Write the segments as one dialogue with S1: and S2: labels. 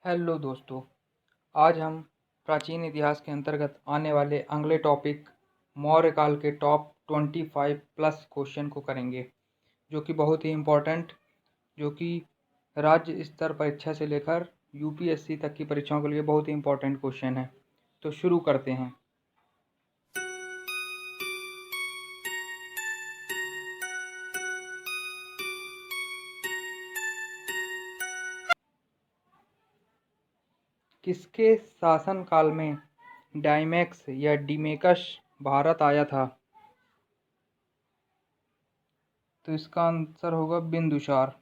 S1: Hello दोस्तों, आज हम प्राचीन इतिहास के अंतर्गत आने वाले अगले टॉपिक मौर्य काल के टॉप 25 प्लस क्वेश्चन को करेंगे, जो कि बहुत ही इम्पोर्टेंट, जो कि राज्य स्तर परीक्षा से लेकर यूपीएससी तक की परीक्षाओं के लिए बहुत ही इम्पोर्टेंट क्वेश्चन है। तो शुरू करते हैं। किसके शासनकाल में डायमैक्स या डिमेकस भारत आया था? तो इसका आंसर होगा बिंदुसार।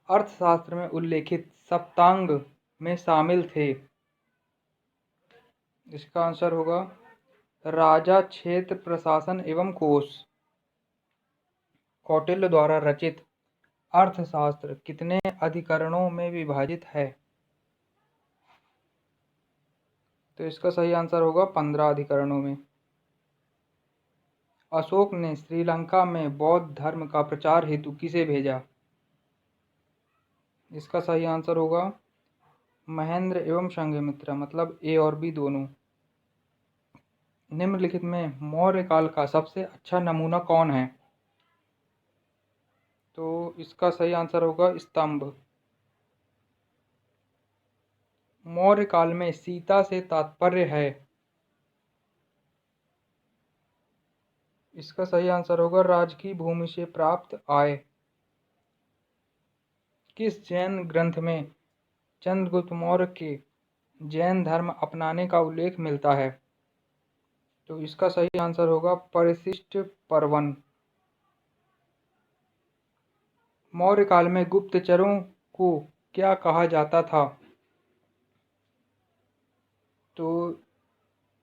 S1: अर्थशास्त्र में उल्लेखित सप्तांग में शामिल थे। इसका आंसर होगा राजा, क्षेत्र, प्रशासन एवं कोश। कौटिल्य द्वारा रचित अर्थशास्त्र कितने अधिकरणों में विभाजित है? तो इसका सही आंसर होगा 15 अधिकरणों में। अशोक ने श्रीलंका में बौद्ध धर्म का प्रचार हेतु किसे भेजा? इसका सही आंसर होगा महेंद्र एवं संघमित्रा, मतलब ए और बी दोनों। निम्नलिखित में मौर्य काल का सबसे अच्छा नमूना कौन है? तो इसका सही आंसर होगा स्तंभ। मौर्य काल में सीता से तात्पर्य है? इसका सही आंसर होगा राजकीय भूमि से प्राप्त आय। किस जैन ग्रंथ में चंद्रगुप्त मौर्य के जैन धर्म अपनाने का उल्लेख मिलता है? तो इसका सही आंसर होगा परिशिष्ट पर्वन। मौर्य काल में गुप्तचरों को क्या कहा जाता था? तो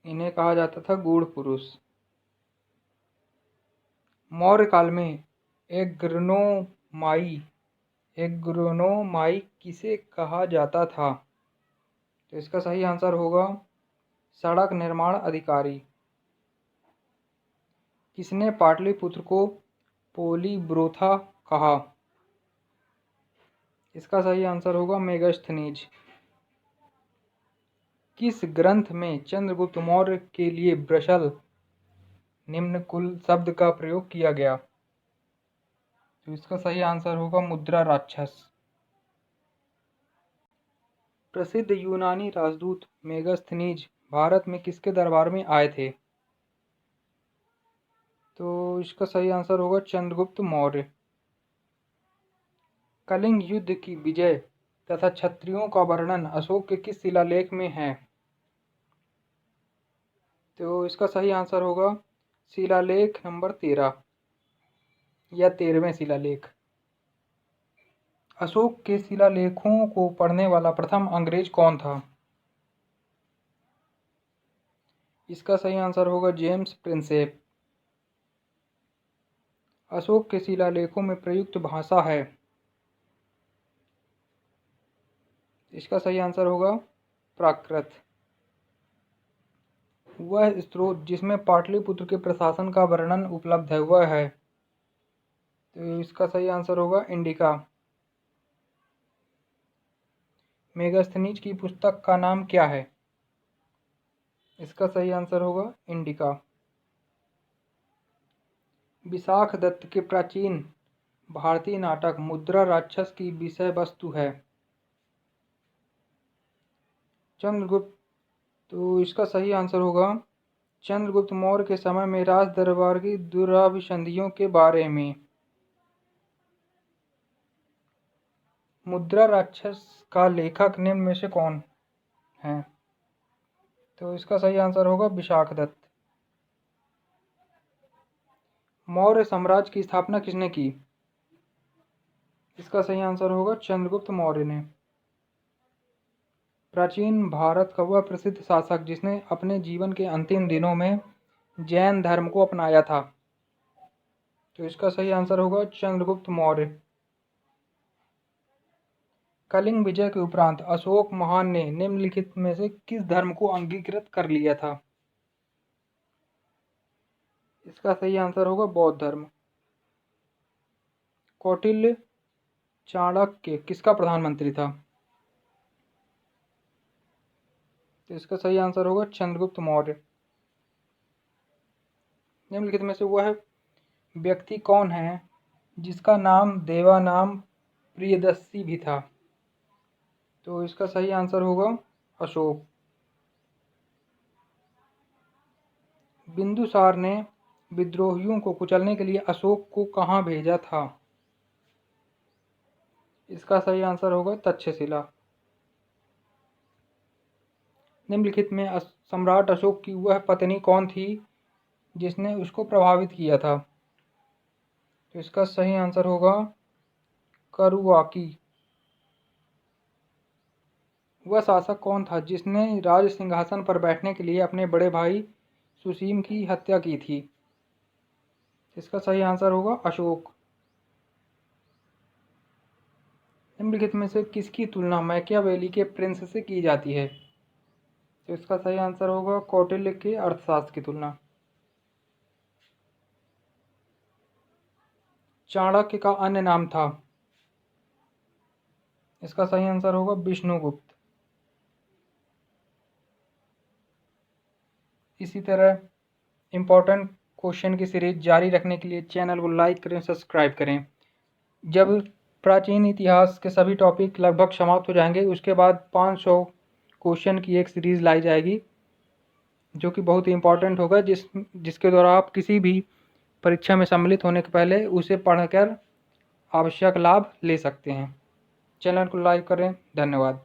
S1: इन्हें कहा जाता था गूढ़ पुरुष। मौर्य काल में एग्रोनोमाई किसे कहा जाता था? तो इसका सही आंसर होगा सड़क निर्माण अधिकारी। किसने पाटलिपुत्र को पोलीब्रोथा कहा? इसका सही आंसर होगा मेगास्थनीज। किस ग्रंथ में चंद्रगुप्त मौर्य के लिए ब्रशल निम्न कुल शब्द का प्रयोग किया गया? तो इसका सही आंसर होगा मुद्रा राक्षस। प्रसिद्ध यूनानी राजदूत मेगास्थनीज भारत में किसके दरबार में आए थे? तो इसका सही आंसर होगा चंद्रगुप्त मौर्य। कलिंग युद्ध की विजय तथा क्षत्रियों का वर्णन अशोक के किस शिलालेख में है? तो इसका सही आंसर होगा शिलालेख नंबर 13 या 13वें शिलालेख। अशोक के शिलालेखों को पढ़ने वाला प्रथम अंग्रेज कौन था? इसका सही आंसर होगा जेम्स प्रिंसेप। अशोक के शिलालेखों में प्रयुक्त भाषा है? इसका सही आंसर होगा प्राकृत। वह स्रोत जिसमें पाटलिपुत्र के प्रशासन का वर्णन उपलब्ध है वह है? तो इसका सही आंसर होगा इंडिका। मेगास्थनीज की पुस्तक का नाम क्या है? इसका सही आंसर होगा इंडिका। विशाख दत्त के प्राचीन भारतीय नाटक मुद्रा राक्षस की विषय वस्तु है? चंद्रगुप्त। तो इसका सही आंसर होगा चंद्रगुप्त मौर्य के समय में राज दरबार की दुराभिसंधियों के बारे में। मुद्रा राक्षस का लेखक निम्न में से कौन है? तो इसका सही आंसर होगा विशाख दत्त। मौर्य साम्राज्य की स्थापना किसने की? इसका सही आंसर होगा चंद्रगुप्त मौर्य ने। प्राचीन भारत का वह प्रसिद्ध शासक जिसने अपने जीवन के अंतिम दिनों में जैन धर्म को अपनाया था? तो इसका सही आंसर होगा चंद्रगुप्त मौर्य। कलिंग विजय के उपरांत अशोक महान ने निम्नलिखित में से किस धर्म को अंगीकृत कर लिया था? इसका सही आंसर होगा बौद्ध धर्म। कौटिल्य चाणक्य किसका प्रधानमंत्री था? तो इसका सही आंसर होगा चंद्रगुप्त मौर्य। निम्नलिखित में से वह व्यक्ति कौन है जिसका नाम देवानाम प्रियदर्शी भी था? तो इसका सही आंसर होगा अशोक। बिंदुसार ने विद्रोहियों को कुचलने के लिए अशोक को कहाँ भेजा था? इसका सही आंसर होगा तक्षशिला। निम्नलिखित में सम्राट अशोक की वह पत्नी कौन थी जिसने उसको प्रभावित किया था? तो इसका सही आंसर होगा करुआकी। वह शासक कौन था जिसने राज सिंहासन पर बैठने के लिए अपने बड़े भाई सुसीम की हत्या की थी? इसका सही आंसर होगा अशोक। निम्नलिखित में से किसकी तुलना मैकियावेली के प्रिंस से की जाती है? तो इसका सही आंसर होगा कौटिल्य के अर्थशास्त्र की तुलना। चाणक्य का अन्य नाम था? इसका सही आंसर होगा विष्णुगुप्त। इसी तरह इम्पोर्टेंट क्वेश्चन की सीरीज जारी रखने के लिए चैनल को लाइक करें, सब्सक्राइब करें। जब प्राचीन इतिहास के सभी टॉपिक लगभग समाप्त हो जाएंगे उसके बाद 500 क्वेश्चन की एक सीरीज़ लाई जाएगी जो कि बहुत ही इम्पोर्टेंट होगा, जिसके द्वारा आप किसी भी परीक्षा में सम्मिलित होने के पहले उसे पढ़कर आवश्यक लाभ ले सकते हैं। चैनल को लाइक करें। धन्यवाद।